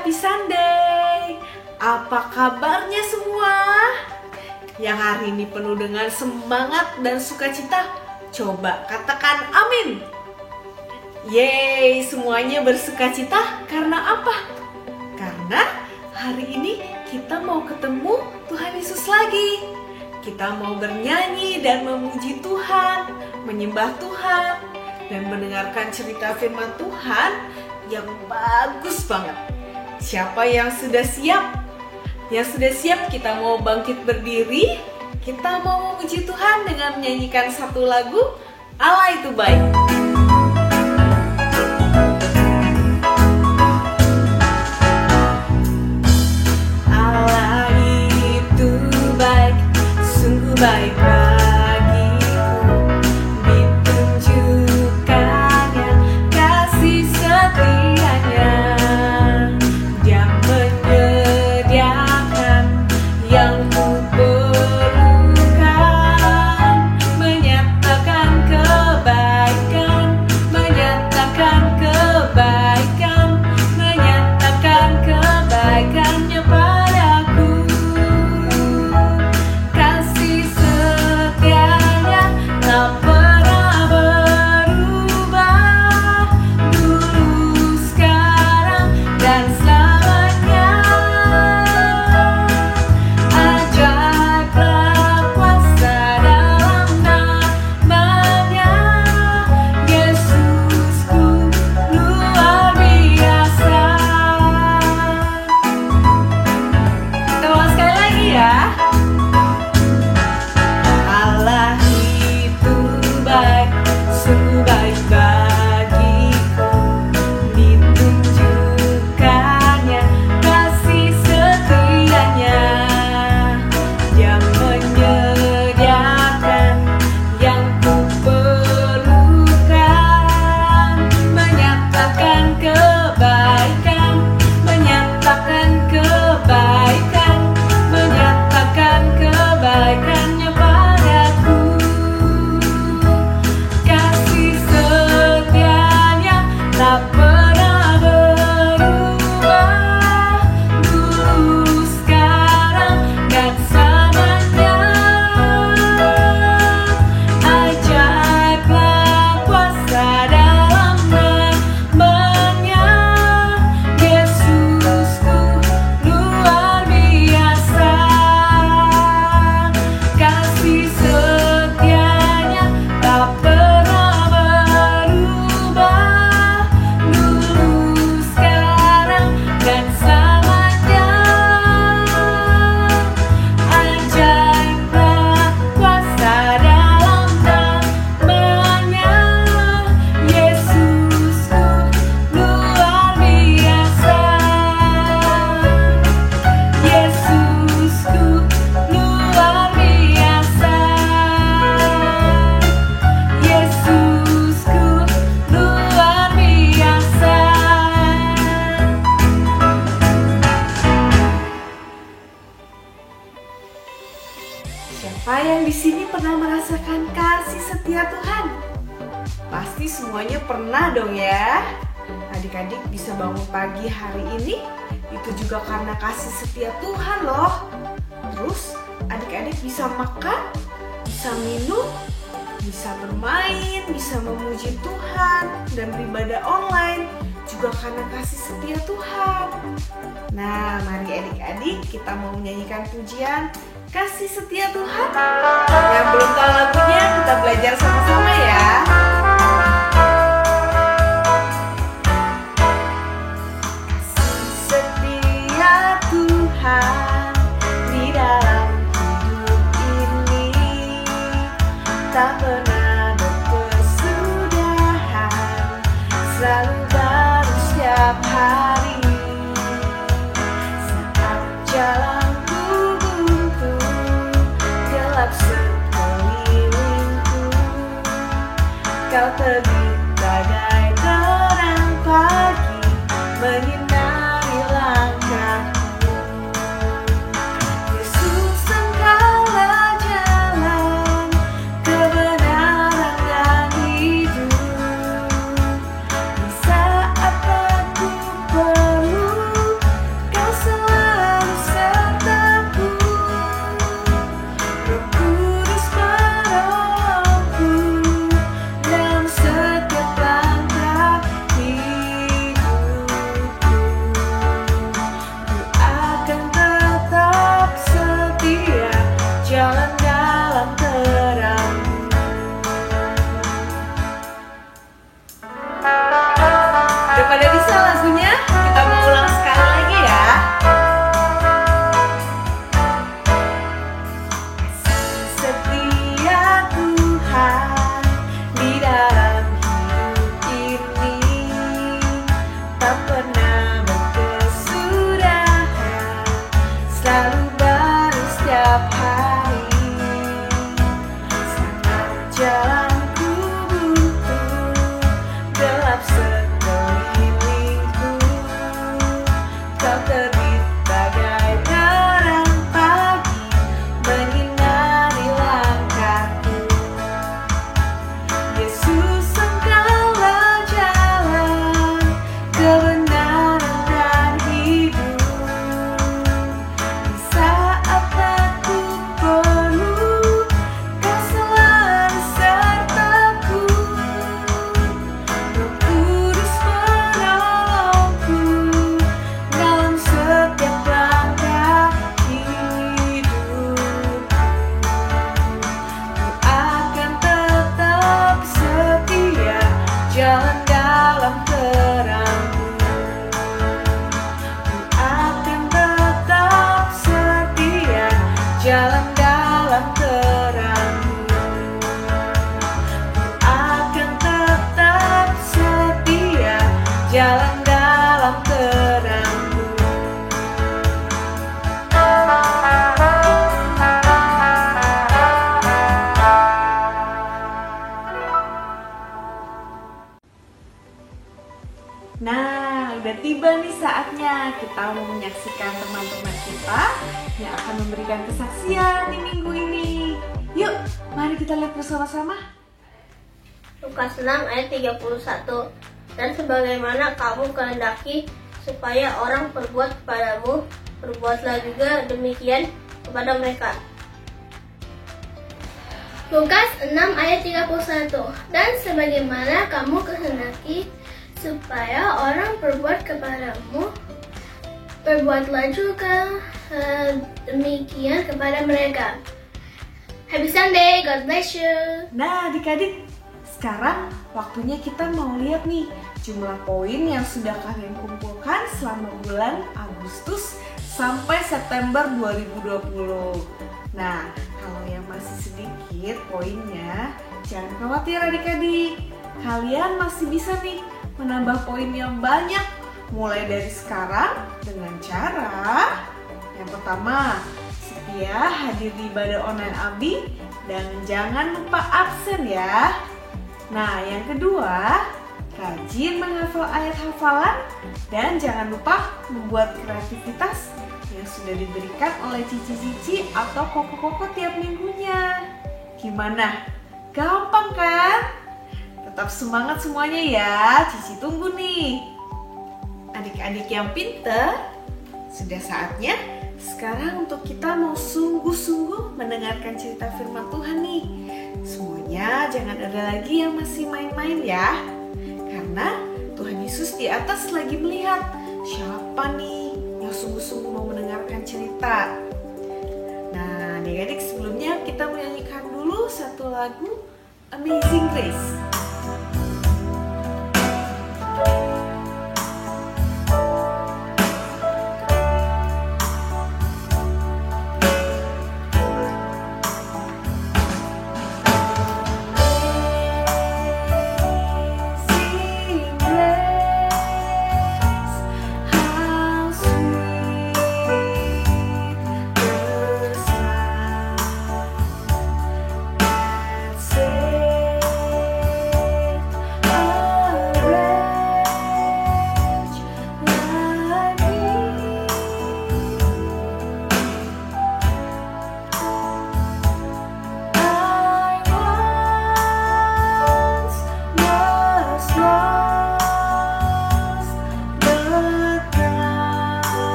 Happy Sunday. Apa kabarnya semua? Yang hari ini penuh dengan semangat dan sukacita, coba katakan amin. Yeay, semuanya bersukacita karena apa? Karena hari ini kita mau ketemu Tuhan Yesus lagi. Kita mau bernyanyi dan memuji Tuhan, menyembah Tuhan, dan mendengarkan cerita firman Tuhan yang bagus banget. Siapa yang sudah siap? Yang sudah siap, kita mau bangkit berdiri. Kita mau memuji Tuhan dengan menyanyikan satu lagu, Allah itu baik. Allah itu baik, sungguh baik bagiku. Ditunjukkannya kasih setianya. Dia menyediakan yang ku perlukan, menyatakan kebaikan, menyatakan kebaikan, menyatakan kebaikannya padaku. Kasih setianya tak pernah berubah, dulu, sekarang, dan selamanya. Ajaiblah kuasa dalam namanya, Yesusku luar biasa. Kita ulang sekali lagi ya. Allah itu baik, sungguh baik bagiku. Ditunjukkannya kasih setianya. Dia menyediakan yang ku perlukan, menyatakan kebaikan, menyatakan kebaikan, menyatakan kebaikannya padaku. Kasih setianya tak pernah berubah, dulu, sekarang, dan selamanya. Ajaiblah kuasa dalam namanya, Yesusku luar biasa. Kasih setianya tak pernah berubah, dulu, sekarang, dan selamanya. Ajaiblah kuasa dalam namanya, Yesusku luar biasa. Yesusku luar biasa. Yesusku luar biasa. Siapa yang di sini pernah merasakan kasih setia Tuhan? Pasti semuanya pernah dong ya. Adik-adik bisa bangun pagi hari ini, itu juga karena kasih setia Tuhan loh. Terus adik-adik bisa makan, bisa minum, bisa bermain, bisa memuji Tuhan, dan beribadah online juga karena kasih setia Tuhan. Nah, mari adik-adik kita mau menyanyikan pujian Kasih Setia Tuhan. Yang belum tahu lagunya, kita belajar sama-sama ya. Kasih setia Tuhan di dalam hidup ini tak pernah berkesudahan, selalu baru setiap hari. Saat jalanku buntu, gelap sekelilingku, Kau terbit bagai terang pagi, menyinari langkahku. Yesus, Engkaulah jalan kebenaran dan hidup. Di saat aku perlu berjalan dalam terang-Mu. Nah, udah tiba nih saatnya kita mau menyaksikan teman-teman kita yang akan memberikan kesaksian di minggu ini. Yuk, mari kita lihat bersama-sama. Lukas 6 ayat 31. Dan sebagaimana kamu kehendaki supaya orang perbuat kepadamu, perbuatlah juga demikian kepada mereka. Lukas 6 ayat 31. Dan sebagaimana kamu kehendaki supaya orang perbuat kepadamu, perbuatlah juga demikian kepada mereka. Happy Sunday, God bless you. Nah, adik-adik, sekarang waktunya kita mau lihat nih jumlah poin yang sudah kalian kumpulkan selama bulan Agustus sampai September 2020. Nah, kalau yang masih sedikit poinnya, jangan khawatir adik-adik. Kalian masih bisa nih menambah poin yang banyak mulai dari sekarang dengan cara yang pertama, setia hadir di ibadah online Abi dan jangan lupa absen ya. Nah, yang kedua, rajin menghafal ayat hafalan dan jangan lupa membuat kreativitas yang sudah diberikan oleh cici-cici atau koko-koko tiap minggunya. Gimana? Gampang kan? Tetap semangat semuanya ya, Cici tunggu nih. Adik-adik yang pinter, sudah saatnya sekarang untuk kita mau sungguh-sungguh mendengarkan cerita firman Tuhan nih. Semuanya jangan ada lagi yang masih main-main ya. Karena Tuhan Yesus di atas lagi melihat siapa nih yang sungguh-sungguh mau mendengarkan cerita. Nah, adik-adik sebelumnya kita menyanyikan dulu satu lagu Amazing Grace.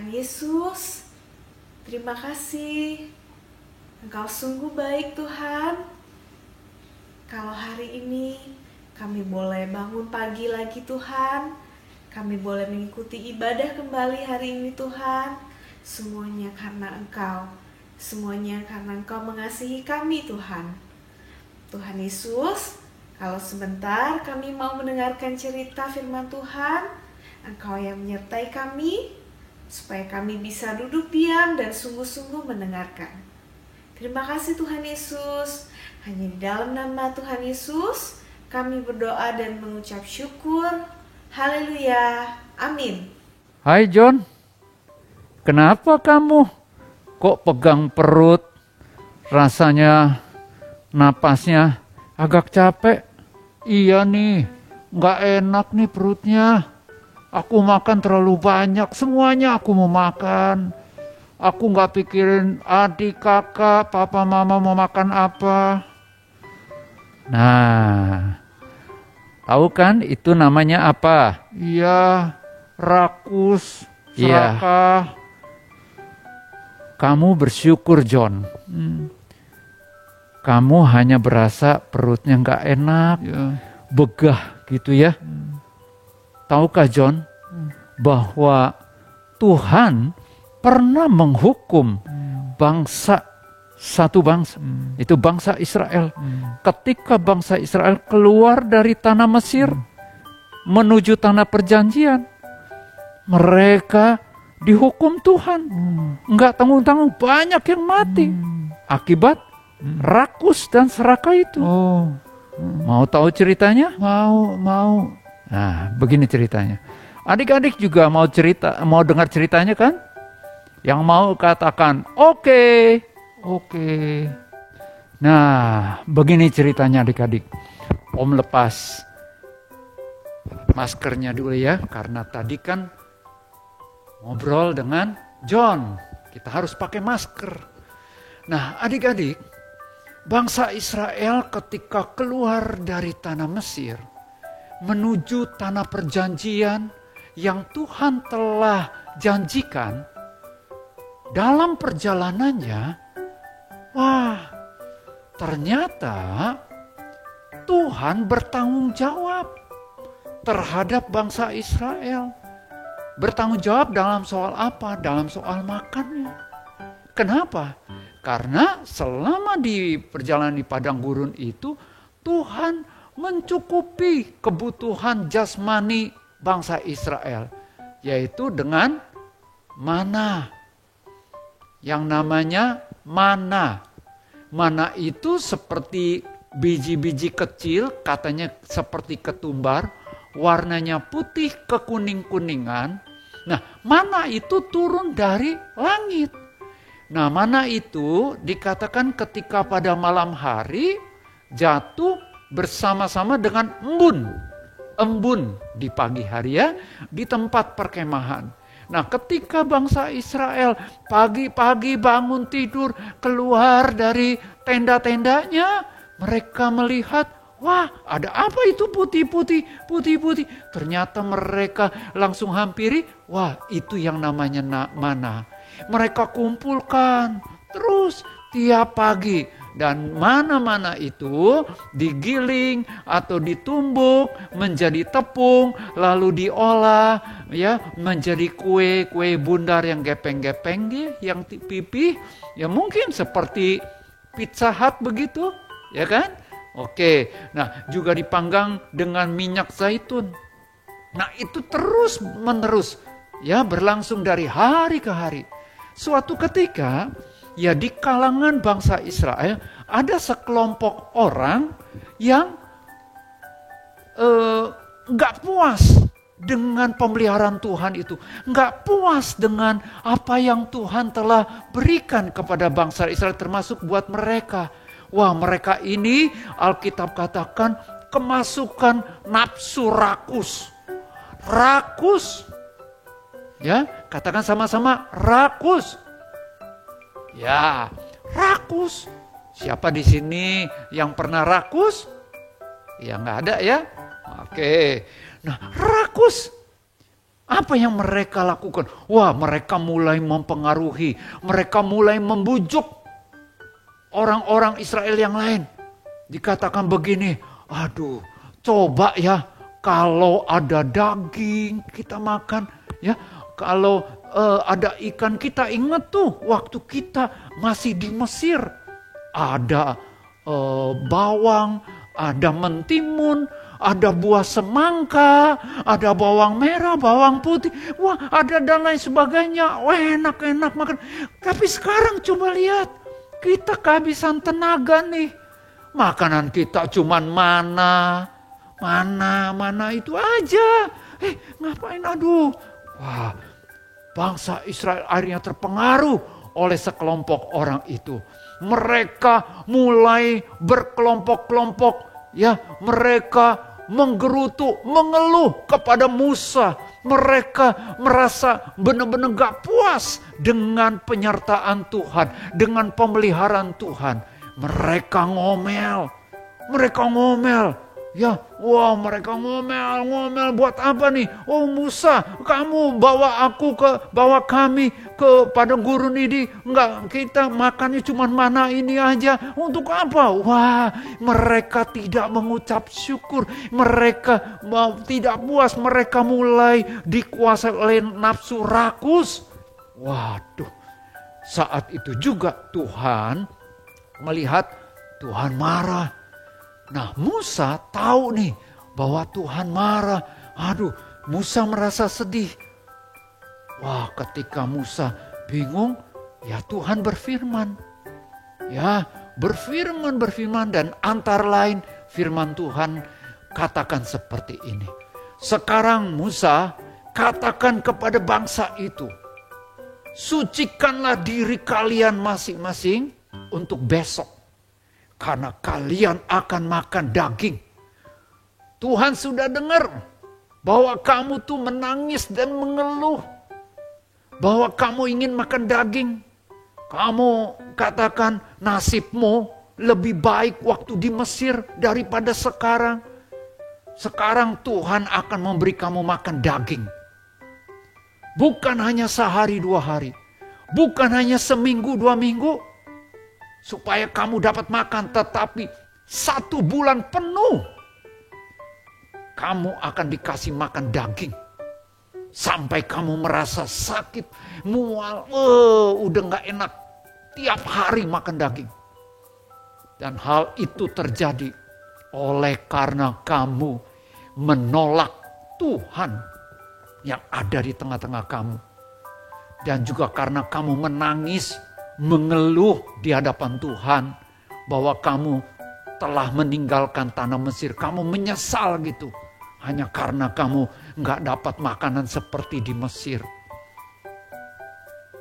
Yesus, terima kasih. Engkau sungguh baik Tuhan. Kalau hari ini kami boleh bangun pagi lagi Tuhan, kami boleh mengikuti ibadah kembali hari ini Tuhan. Semuanya karena Engkau, semuanya karena Engkau mengasihi kami Tuhan. Tuhan Yesus, kalau sebentar kami mau mendengarkan cerita firman Tuhan, Engkau yang menyertai kami, supaya kami bisa duduk diam dan sungguh-sungguh mendengarkan. Terima kasih Tuhan Yesus. Hanya di dalam nama Tuhan Yesus kami berdoa dan mengucap syukur. Haleluya. Amin. Hai John, kenapa kamu kok pegang perut? Rasanya napasnya agak capek. Iya nih, gak enak nih perutnya. Aku makan terlalu banyak, semuanya aku mau makan. Aku gak pikirin adik, kakak, papa, mama mau makan apa. Nah, tahu kan itu namanya apa? Iya, rakus, serakah. Kamu bersyukur John. Kamu hanya berasa perutnya gak enak, begah gitu ya. Tahukah John bahwa Tuhan pernah menghukum satu bangsa, itu bangsa Israel. Ketika bangsa Israel keluar dari tanah Mesir menuju tanah perjanjian, mereka dihukum Tuhan. Enggak tanggung-tanggung, banyak yang mati akibat rakus dan serakah itu. Mau tahu ceritanya? Mau. Nah, begini ceritanya. Adik-adik juga mau dengar ceritanya kan? Yang mau katakan, oke. Nah, begini ceritanya adik-adik. Om lepas maskernya dulu ya, karena tadi kan ngobrol dengan John. Kita harus pakai masker. Nah, adik-adik, bangsa Israel ketika keluar dari tanah Mesir menuju tanah perjanjian yang Tuhan telah janjikan, dalam perjalanannya, ternyata Tuhan bertanggung jawab terhadap bangsa Israel. Bertanggung jawab dalam soal apa? Dalam soal makannya. Kenapa? Karena selama di perjalanan di padang gurun itu, Tuhan mencukupi kebutuhan jasmani bangsa Israel, yaitu dengan mana. Yang namanya mana. Mana itu seperti biji-biji kecil, katanya seperti ketumbar, warnanya putih kekuning-kuningan. Nah, mana itu turun dari langit. Nah, mana itu dikatakan ketika pada malam hari jatuh bersama-sama dengan embun di pagi hari ya, di tempat perkemahan. Nah, ketika bangsa Israel pagi-pagi bangun tidur, keluar dari tenda-tendanya, mereka melihat, wah, ada apa itu putih-putih. Ternyata mereka langsung hampiri, wah, itu yang namanya mana. Mereka kumpulkan terus tiap pagi. Dan mana-mana itu digiling atau ditumbuk menjadi tepung, lalu diolah ya menjadi kue bundar yang gepeng-gepeng yang pipih, ya mungkin seperti Pizza Hut begitu, ya kan? Oke, nah juga dipanggang dengan minyak zaitun. Nah itu terus menerus ya berlangsung dari hari ke hari. Suatu ketika ya di kalangan bangsa Israel ada sekelompok orang yang gak puas dengan pemeliharaan Tuhan itu. Gak puas dengan apa yang Tuhan telah berikan kepada bangsa Israel termasuk buat mereka. Wah, mereka ini Alkitab katakan kemasukan nafsu rakus. Rakus. Ya, katakan sama-sama rakus. Ya, rakus. Siapa di sini yang pernah rakus? Ya nggak ada ya. Oke. Nah, rakus. Apa yang mereka lakukan? Wah, mereka mulai mempengaruhi. Mereka mulai membujuk orang-orang Israel yang lain. Dikatakan begini, aduh, coba ya kalau ada daging kita makan, ya. Kalau ada ikan, kita ingat tuh waktu kita masih di Mesir. Ada bawang, ada mentimun, ada buah semangka, ada bawang merah, bawang putih, wah ada dan lain sebagainya. Wah enak-enak makan. Tapi sekarang coba lihat, kita kehabisan tenaga nih. Makanan kita cuman mana itu aja. Ngapain aduh. Wah, bangsa Israel akhirnya terpengaruh oleh sekelompok orang itu. Mereka mulai berkelompok-kelompok, ya, mereka menggerutu, mengeluh kepada Musa. Mereka merasa benar-benar gak puas dengan penyertaan Tuhan, dengan pemeliharaan Tuhan. Mereka ngomel. Ya, wah mereka ngomel buat apa nih? Oh Musa, kamu bawa kami ke padang gurun ini. Enggak, kita makannya cuma mana ini aja. Untuk apa? Wah, mereka tidak mengucap syukur. Mereka tidak puas. Mereka mulai dikuasai oleh nafsu rakus. Waduh, saat itu juga Tuhan melihat, Tuhan marah. Nah Musa tahu nih bahwa Tuhan marah. Aduh, Musa merasa sedih. Wah, ketika Musa bingung, ya Tuhan berfirman. Ya, berfirman dan antara lain firman Tuhan katakan seperti ini. Sekarang Musa katakan kepada bangsa itu, sucikanlah diri kalian masing-masing untuk besok. Karena kalian akan makan daging. Tuhan sudah dengar bahwa kamu tuh menangis dan mengeluh. Bahwa kamu ingin makan daging. Kamu katakan nasibmu lebih baik waktu di Mesir daripada sekarang. Sekarang Tuhan akan memberi kamu makan daging. Bukan hanya sehari 2 hari. Bukan hanya seminggu 2 minggu. Supaya kamu dapat makan, tetapi 1 bulan penuh kamu akan dikasih makan daging. Sampai kamu merasa sakit, mual, udah gak enak. Tiap hari makan daging. Dan hal itu terjadi oleh karena kamu menolak Tuhan yang ada di tengah-tengah kamu. Dan juga karena kamu menangis, mengeluh di hadapan Tuhan bahwa kamu telah meninggalkan tanah Mesir. Kamu menyesal gitu. Hanya karena kamu gak dapat makanan seperti di Mesir.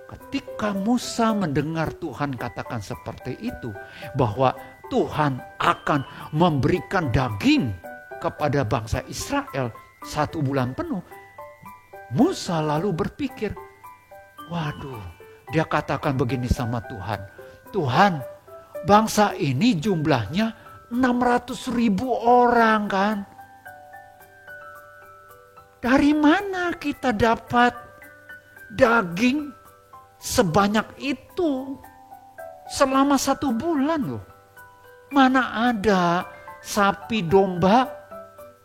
Ketika Musa mendengar Tuhan katakan seperti itu, bahwa Tuhan akan memberikan daging kepada bangsa Israel 1 bulan penuh, Musa lalu berpikir, waduh, dia katakan begini sama Tuhan. Tuhan, bangsa ini jumlahnya 600.000 orang kan. Dari mana kita dapat daging sebanyak itu selama 1 bulan loh. Mana ada sapi domba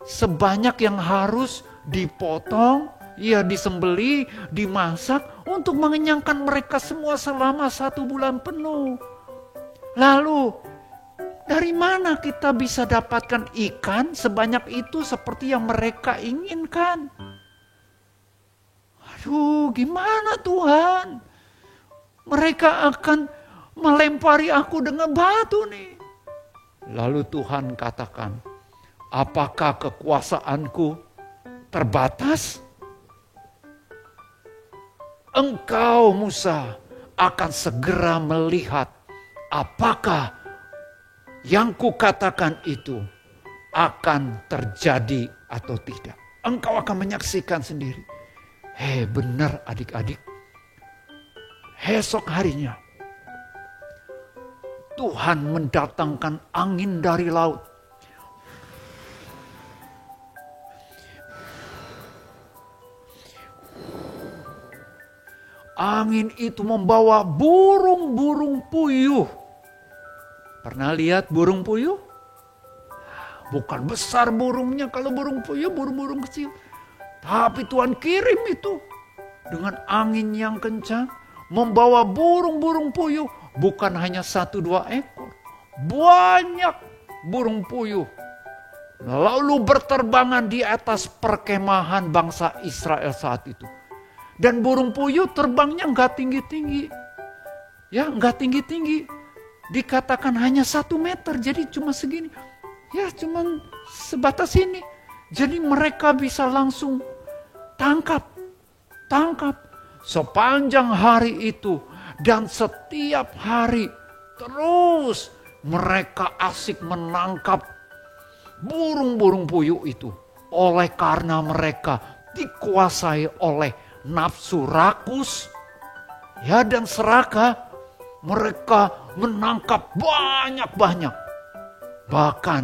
sebanyak yang harus dipotong, ya disembeli, dimasak untuk mengenyangkan mereka semua selama 1 bulan penuh. Lalu dari mana kita bisa dapatkan ikan sebanyak itu seperti yang mereka inginkan? Aduh, gimana Tuhan? Mereka akan melempari aku dengan batu nih. Lalu Tuhan katakan, apakah kekuasaanku terbatas? Engkau Musa akan segera melihat apakah yang kukatakan itu akan terjadi atau tidak. Engkau akan menyaksikan sendiri. Benar adik-adik. Esok harinya Tuhan mendatangkan angin dari laut. Angin itu membawa burung-burung puyuh. Pernah lihat burung puyuh? Bukan besar burungnya, kalau burung puyuh burung-burung kecil. Tapi Tuhan kirim itu dengan angin yang kencang. Membawa burung-burung puyuh. Bukan hanya 1-2 ekor. Banyak burung puyuh. lalu berterbangan di atas perkemahan bangsa Israel saat itu. Dan burung puyuh terbangnya nggak tinggi-tinggi. Ya, nggak tinggi-tinggi. Dikatakan hanya 1 meter, jadi cuma segini. Ya, cuma sebatas ini. Jadi mereka bisa langsung tangkap sepanjang hari itu. Dan setiap hari terus mereka asik menangkap burung-burung puyuh itu. Oleh karena mereka dikuasai oleh nafsu rakus, ya, dan serakah, mereka menangkap banyak-banyak. Bahkan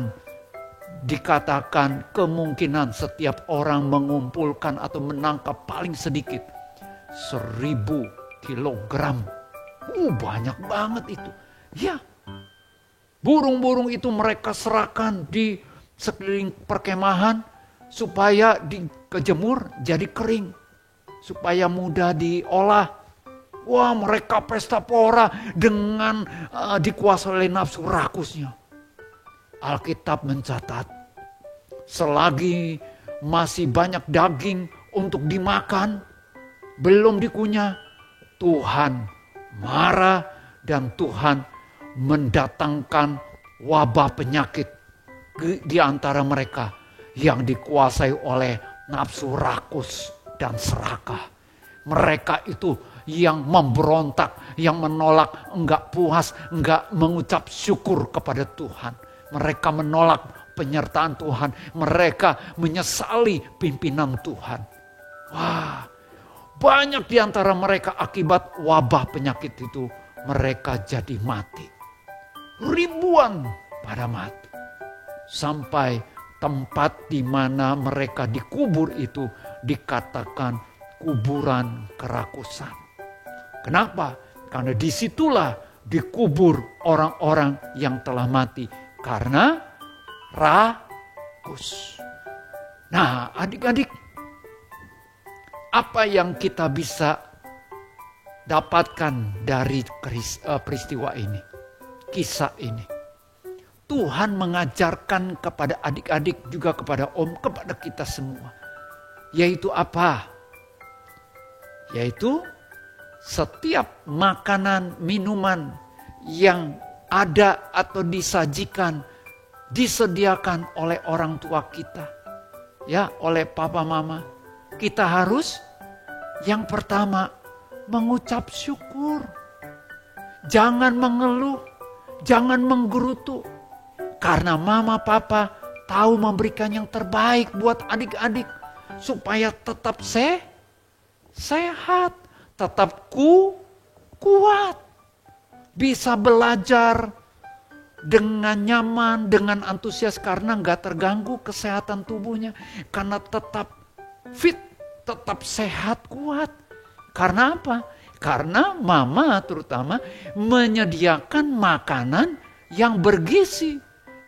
dikatakan kemungkinan setiap orang mengumpulkan atau menangkap paling sedikit 1000 kilogram. Banyak banget itu. Ya, burung-burung itu mereka serahkan di sekeliling perkemahan supaya dikejemur jadi kering, supaya mudah diolah. Wah, mereka pesta pora dengan dikuasai oleh nafsu rakusnya. Alkitab mencatat, selagi masih banyak daging untuk dimakan, belum dikunyah, Tuhan marah dan Tuhan mendatangkan wabah penyakit di antara mereka yang dikuasai oleh nafsu rakus dan serakah. Mereka itu yang memberontak, yang menolak, enggak puas, enggak mengucap syukur kepada Tuhan. Mereka menolak penyertaan Tuhan. Mereka menyesali pimpinan Tuhan. Wah, banyak di antara mereka akibat wabah penyakit itu mereka jadi mati. Ribuan pada mati. Sampai tempat di mana mereka dikubur itu dikatakan kuburan kerakusan. Kenapa? Karena disitulah dikubur orang-orang yang telah mati karena rakus. Nah, adik-adik, apa yang kita bisa dapatkan dari peristiwa ini, kisah ini? Tuhan mengajarkan kepada adik-adik, juga kepada kepada kita semua. Yaitu apa? Yaitu setiap makanan, minuman yang ada atau disajikan, disediakan oleh orang tua kita. Ya, oleh papa mama. Kita harus yang pertama mengucap syukur. Jangan mengeluh, jangan menggerutu. Karena mama papa tahu memberikan yang terbaik buat adik-adik. Supaya tetap sehat, tetap kuat. Bisa belajar dengan nyaman, dengan antusias karena gak terganggu kesehatan tubuhnya. Karena tetap fit, tetap sehat, kuat. Karena apa? Karena mama terutama menyediakan makanan yang bergizi.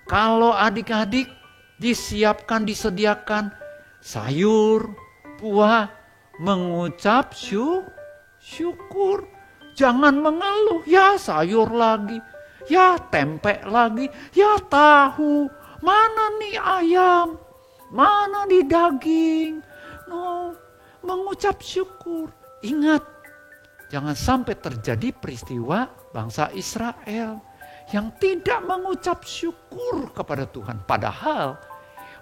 Kalau adik-adik disediakan sayur, buah, mengucap syukur. Jangan mengeluh, ya sayur lagi, ya tempe lagi, ya tahu. Mana nih ayam, mana nih daging. No, mengucap syukur. Ingat, jangan sampai terjadi peristiwa bangsa Israel yang tidak mengucap syukur kepada Tuhan. Padahal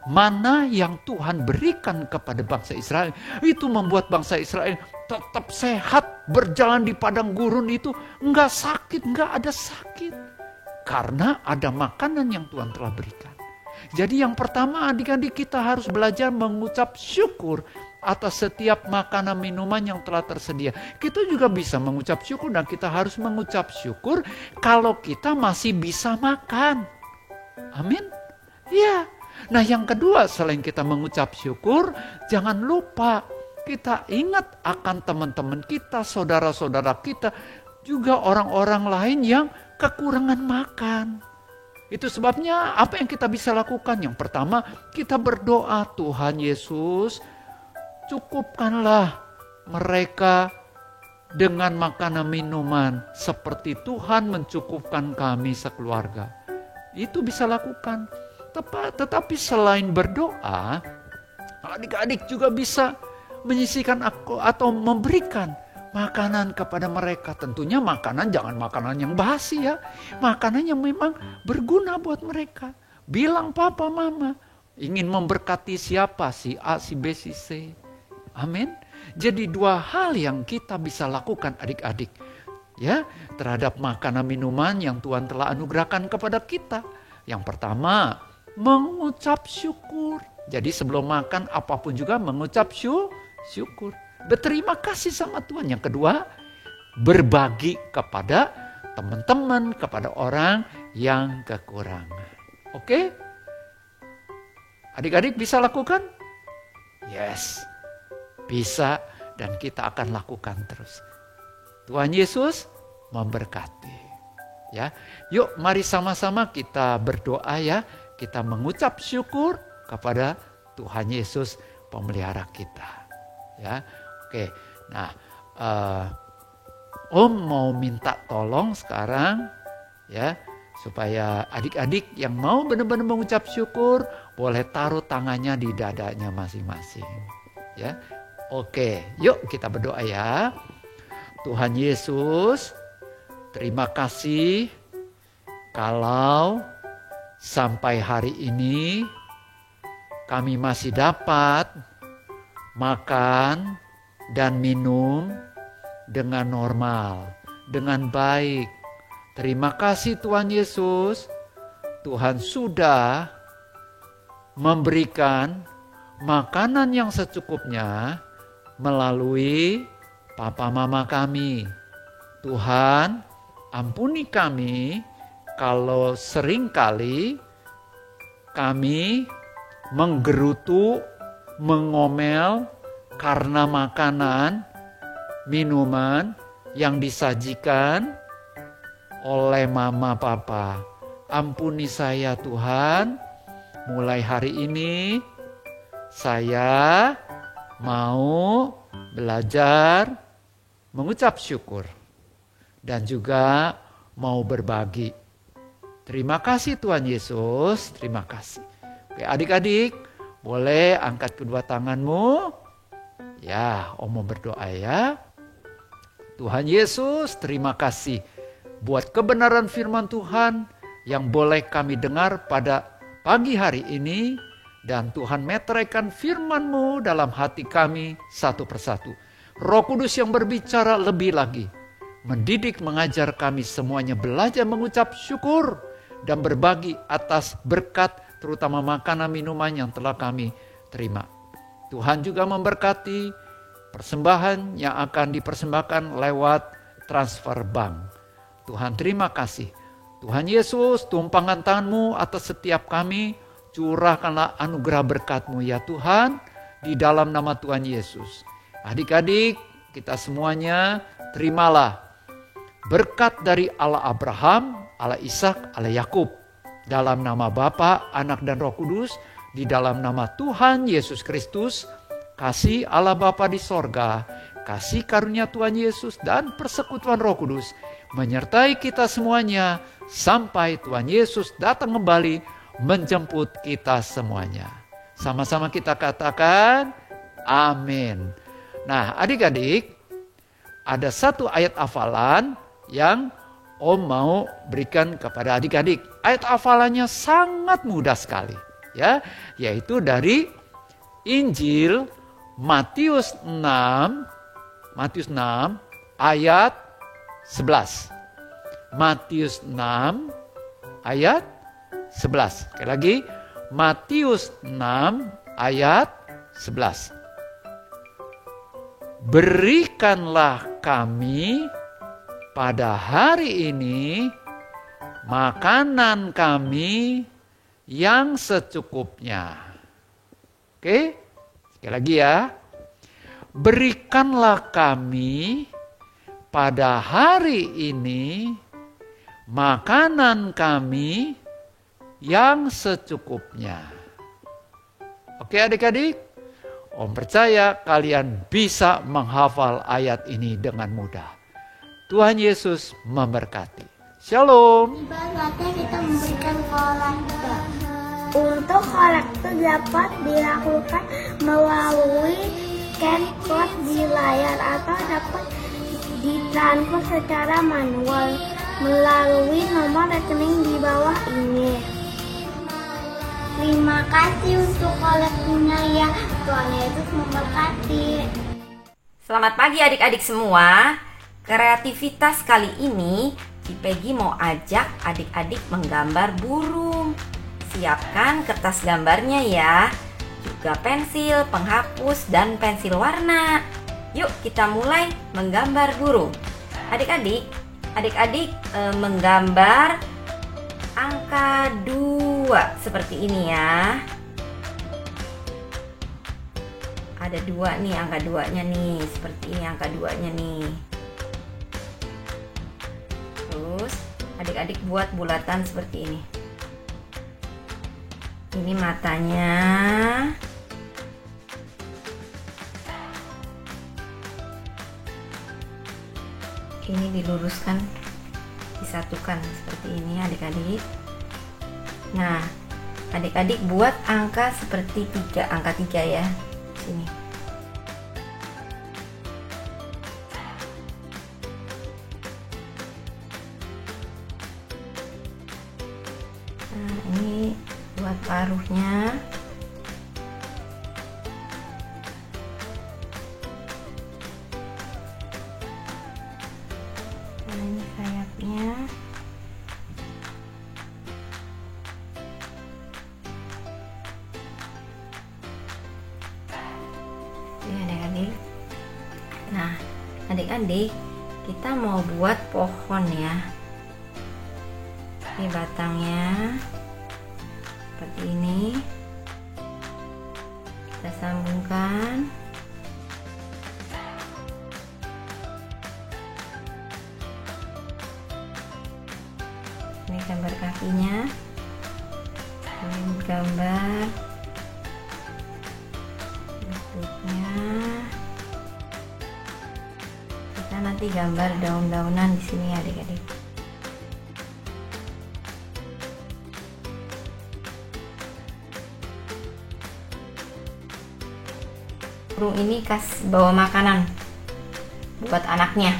mana yang Tuhan berikan kepada bangsa Israel itu membuat bangsa Israel tetap sehat, berjalan di padang gurun itu enggak sakit, enggak ada sakit. Karena ada makanan yang Tuhan telah berikan. Jadi yang pertama adik-adik kita harus belajar mengucap syukur atas setiap makanan minuman yang telah tersedia. Kita juga bisa mengucap syukur dan kita harus mengucap syukur kalau kita masih bisa makan. Amin. Ya. Nah yang kedua selain kita mengucap syukur, jangan lupa kita ingat akan teman-teman kita, saudara-saudara kita, juga orang-orang lain yang kekurangan makan. Itu sebabnya apa yang kita bisa lakukan? Yang pertama kita berdoa, Tuhan Yesus cukupkanlah mereka dengan makanan minuman seperti Tuhan mencukupkan kami sekeluarga. Itu bisa lakukan. Tetapi selain berdoa, adik-adik juga bisa menyisihkan atau memberikan makanan kepada mereka. Tentunya makanan, jangan makanan yang basi ya. Makanan yang memang berguna buat mereka. Bilang papa mama ingin memberkati siapa, si A, si B, si C. Amin. Jadi dua hal yang kita bisa lakukan adik-adik. Ya, terhadap makanan minuman yang Tuhan telah anugerahkan kepada kita. Yang pertama, mengucap syukur. Jadi sebelum makan apapun juga mengucap syukur. Berterima kasih sama Tuhan. Yang kedua, berbagi kepada teman-teman, kepada orang yang kekurangan. Oke? Adik-adik bisa lakukan? Yes. Bisa, dan kita akan lakukan terus. Tuhan Yesus memberkati. Ya, yuk mari sama-sama kita berdoa ya. Kita mengucap syukur kepada Tuhan Yesus pemelihara kita. Ya, oke. Nah, Om mau minta tolong sekarang ya, supaya adik-adik yang mau benar-benar mengucap syukur boleh taruh tangannya di dadanya masing-masing. Ya, oke. Yuk kita berdoa ya. Tuhan Yesus, terima kasih kalau sampai hari ini kami masih dapat makan dan minum dengan normal, dengan baik. Terima kasih Tuhan Yesus, Tuhan sudah memberikan makanan yang secukupnya melalui papa mama kami. Tuhan, ampuni kami kalau seringkali kami menggerutu, mengomel karena makanan, minuman yang disajikan oleh mama papa. Ampuni saya Tuhan, mulai hari ini saya mau belajar mengucap syukur dan juga mau berbagi. Terima kasih Tuhan Yesus, terima kasih. Oke, adik-adik, boleh angkat kedua tanganmu. Ya, Om mau berdoa ya. Tuhan Yesus, terima kasih buat kebenaran firman Tuhan yang boleh kami dengar pada pagi hari ini. Dan Tuhan meteraikan firman-Mu dalam hati kami satu persatu. Roh Kudus yang berbicara lebih lagi, mendidik, mengajar kami semuanya belajar mengucap syukur dan berbagi atas berkat, terutama makanan minuman yang telah kami terima. Tuhan juga memberkati persembahan yang akan dipersembahkan lewat transfer bank. Tuhan terima kasih. Tuhan Yesus, tumpangan tangan-Mu atas setiap kami, curahkanlah anugerah berkat-Mu ya Tuhan, di dalam nama Tuhan Yesus. Adik-adik, kita semuanya terimalah berkat dari Allah Abraham, Allah Ishak, Allah Yakub. Dalam nama Bapa, Anak dan Roh Kudus, di dalam nama Tuhan Yesus Kristus, kasih Allah Bapa di sorga, kasih karunia Tuhan Yesus dan persekutuan Roh Kudus menyertai kita semuanya sampai Tuhan Yesus datang kembali menjemput kita semuanya. Sama-sama kita katakan amin. Nah, adik-adik, ada satu ayat hafalan yang Om mau berikan kepada adik-adik. Ayat hafalannya sangat mudah sekali, ya, yaitu dari Injil Matius 6 ayat 11. Matius 6 ayat 11. Sekali lagi, Matius 6 ayat 11. Berikanlah kami pada hari ini makanan kami yang secukupnya. Oke, sekali lagi ya. Berikanlah kami pada hari ini makanan kami yang secukupnya. Oke adik-adik, Om percaya kalian bisa menghafal ayat ini dengan mudah. Tuhan Yesus memberkati. Shalom. Ibaratnya kita memberikan ke orang tua. Untuk kolektor dapat dilakukan melalui scan code di layar atau dapat ditransfer secara manual melalui nomor rekening di bawah ini. Terima kasih untuk kolektornya ya. Tuhan Yesus memberkati. Selamat pagi adik-adik semua. Kreativitas kali ini Peggy mau ajak adik-adik menggambar burung. Siapkan kertas gambarnya ya, juga pensil, penghapus, dan pensil warna. Yuk kita mulai menggambar burung. Adik-adik menggambar angka 2 seperti ini ya. Ada 2 nih, angka 2-nya nih, seperti ini angka 2-nya nih. Terus adik-adik buat bulatan seperti ini. Ini matanya. Ini diluruskan, disatukan seperti ini adik-adik. Nah, adik-adik buat angka seperti 3, angka 3 ya. Sini. Nah, ini buat paruhnya. Nah, ini sayapnya. Ya, adik-adik. Nah, adik-adik, kita mau buat pohon ya. Ini batangnya seperti ini. Kita sambungkan. Ini gambar kakinya. Ini gambar bentuknya. Kita nanti gambar daun-daunan di sini adik-adik. Burung ini bawa makanan buat anaknya.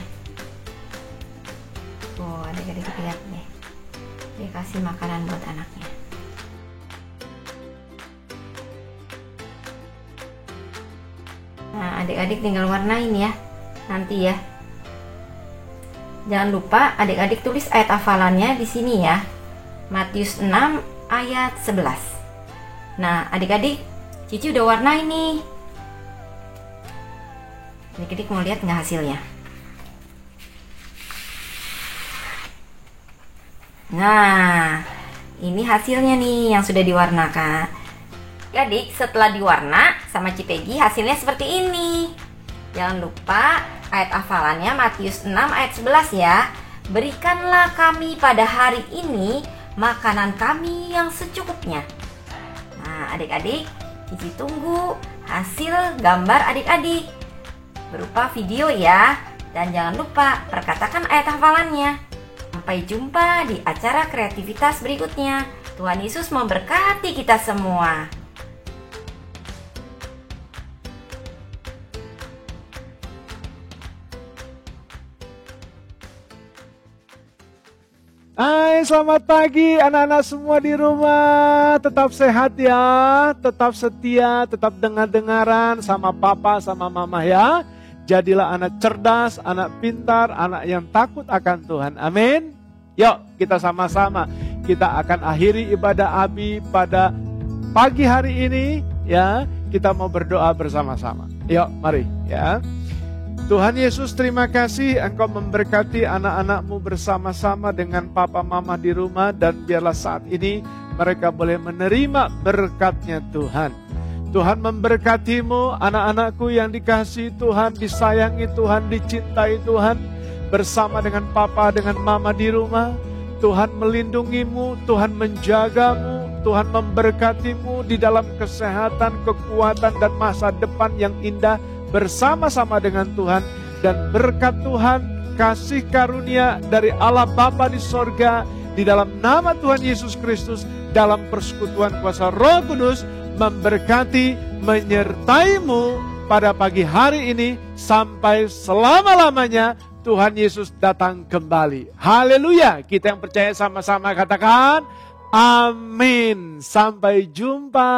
Oh, adik-adik lihat deh. Dia kasih makanan buat anaknya. Nah, adik-adik tinggal warnain ya. Nanti ya. Jangan lupa adik-adik tulis ayat hafalannya di sini ya. Matius 6 ayat 11. Nah, adik-adik, Cici udah warnain nih. Adik-adik mau lihat nggak hasilnya? Nah, ini hasilnya nih yang sudah diwarnakan. Adik, setelah diwarna sama Peggy hasilnya seperti ini. Jangan lupa ayat hafalannya Matius 6 ayat 11 ya. Berikanlah kami pada hari ini makanan kami yang secukupnya. Nah, adik-adik, Cici tunggu hasil gambar adik-adik berupa video ya. Dan jangan lupa perkatakan ayat hafalannya. Sampai jumpa di acara kreativitas berikutnya. Tuhan Yesus memberkati kita semua. Hai, selamat pagi anak-anak semua di rumah. Tetap sehat ya, tetap setia, tetap dengar-dengaran sama papa sama mama ya. Jadilah anak cerdas, anak pintar, anak yang takut akan Tuhan. Amin. Yuk kita sama-sama. Kita akan akhiri ibadah Abi pada pagi hari ini ya. Kita mau berdoa bersama-sama. Yuk mari ya. Tuhan Yesus, terima kasih Engkau memberkati anak-anak-Mu bersama-sama dengan papa mama di rumah. Dan biarlah saat ini mereka boleh menerima berkat-Nya Tuhan. Tuhan memberkati-Mu, anak-anakku yang dikasihi Tuhan, disayangi Tuhan, dicintai Tuhan. Bersama dengan papa, dengan mama di rumah. Tuhan melindungi-Mu, Tuhan menjaga-Mu, Tuhan memberkati-Mu di dalam kesehatan, kekuatan, dan masa depan yang indah. Bersama-sama dengan Tuhan, dan berkat Tuhan, kasih karunia dari Allah Bapa di sorga, di dalam nama Tuhan Yesus Kristus, dalam persekutuan kuasa Roh Kudus, memberkati, menyertaimu pada pagi hari ini sampai selama-lamanya Tuhan Yesus datang kembali. Haleluya. Kita yang percaya sama-sama katakan amin. Sampai jumpa.